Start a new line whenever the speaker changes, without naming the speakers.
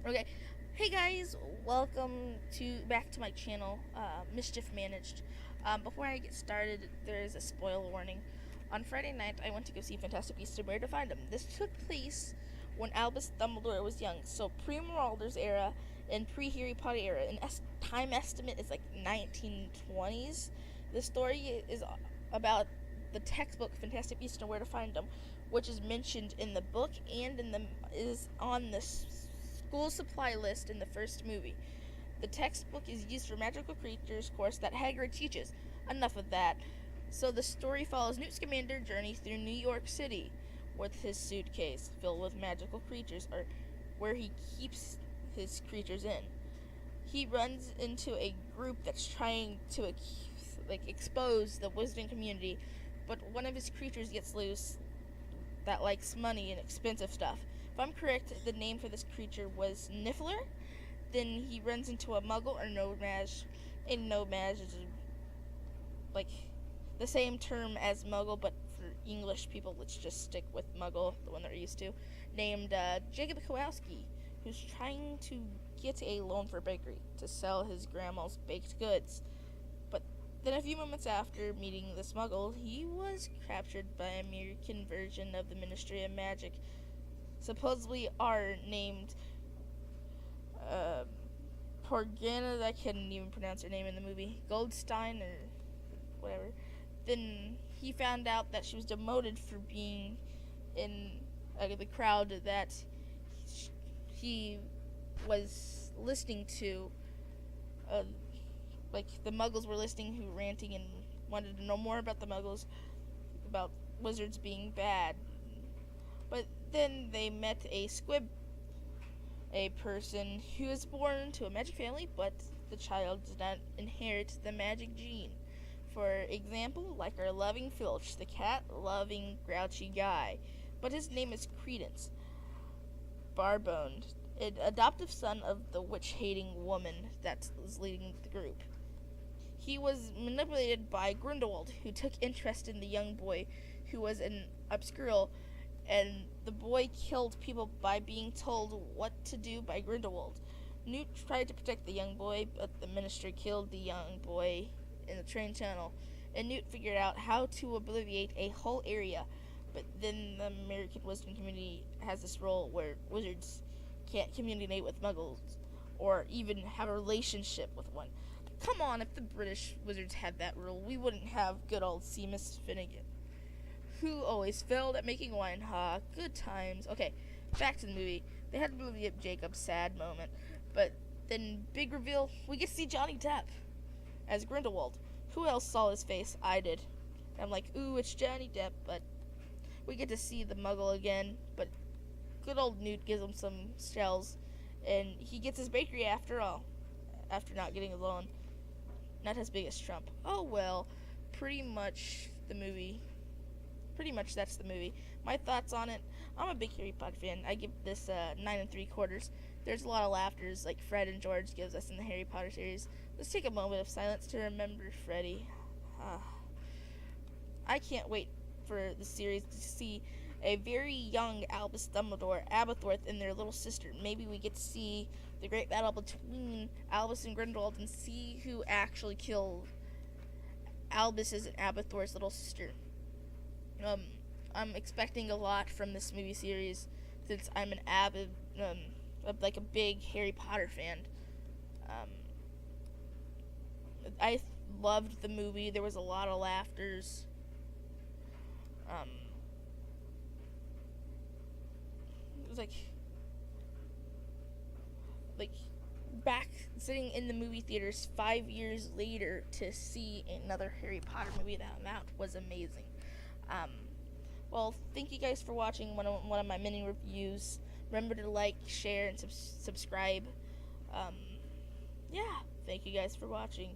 Okay. Hey guys, welcome to back to my channel, Mischief Managed. Before I get started, there is a spoiler warning. On Friday night, I went to go see Fantastic Beasts and Where to Find Them. This took place when Albus Dumbledore was young, so pre-Marauders era and pre-Harry Potter era. An time estimate is like 1920s. The story is about the textbook Fantastic Beasts and Where to Find Them, which is mentioned in the book and is on the school supply list in the first movie. The textbook is used for magical creatures course that Hagrid teaches. Enough of that. So the story follows Newt Scamander's journey through New York City with his suitcase filled with magical creatures, or where he keeps his creatures in. He runs into a group that's trying to expose the wizarding community, but one of his creatures gets loose that likes money and expensive stuff. If I'm correct, the name for this creature was Niffler. Then he runs into a Muggle or No-Maj. And No-Maj is like the same term as Muggle, but for English people, let's just stick with Muggle, the one they're used to. Named Jacob Kowalski, who's trying to get a loan for a bakery to sell his grandma's baked goods. But then a few moments after meeting the Muggle, he was captured by an American version of the Ministry of Magic, supposedly are named Porgana. I couldn't even pronounce her name in the movie. Goldstein or whatever. Then he found out that she was demoted for being in the crowd that he was listening to. Like the Muggles were listening, who ranting and wanted to know more about the Muggles, about wizards being bad. But then they met a squib, a person who was born to a magic family, but the child did not inherit the magic gene. For example, like our loving Filch, the cat-loving, grouchy guy. But his name is Credence Barbone, an adoptive son of the witch-hating woman that was leading the group. He was manipulated by Grindelwald, who took interest in the young boy, who was an obscure, and the boy killed people by being told what to do by Grindelwald. Newt tried to protect the young boy, but the minister killed the young boy in the train tunnel, and Newt figured out how to obliterate a whole area. But then the American Wizarding community has this role where wizards can't communicate with Muggles or even have a relationship with one. Come on, if the British wizards had that rule, we wouldn't have good old Seamus Finnegan, who always failed at making wine. Ha, good times. Okay, back to the movie. They had to movie up Jacob's sad moment, but then big reveal, we get to see Johnny Depp as Grindelwald. Who else saw his face? I did. And I'm like, ooh, it's Johnny Depp, but we get to see the Muggle again, but good old Newt gives him some shells, and he gets his bakery after all, after not getting a loan. Not his biggest trump. Oh well, pretty much that's the movie. My thoughts on it: I'm a big Harry Potter fan. I give this 9 3/4. There's a lot of laughters like Fred and George gives us in the Harry Potter series. Let's take a moment of silence to remember Freddy. I can't wait for the series to see a very young Albus Dumbledore, Aberforth, and their little sister. Maybe we get to see the great battle between Albus and Grindelwald and see who actually killed Albus's and Aberforth's little sister. I'm expecting a lot from this movie series since I'm an avid, like a big Harry Potter fan. I loved the movie. There was a lot of laughters. It was like back sitting in the movie theaters 5 years later to see another Harry Potter movie. That was amazing. Well, thank you guys for watching one of my mini reviews. Remember to like, share, and subscribe. Yeah, thank you guys for watching.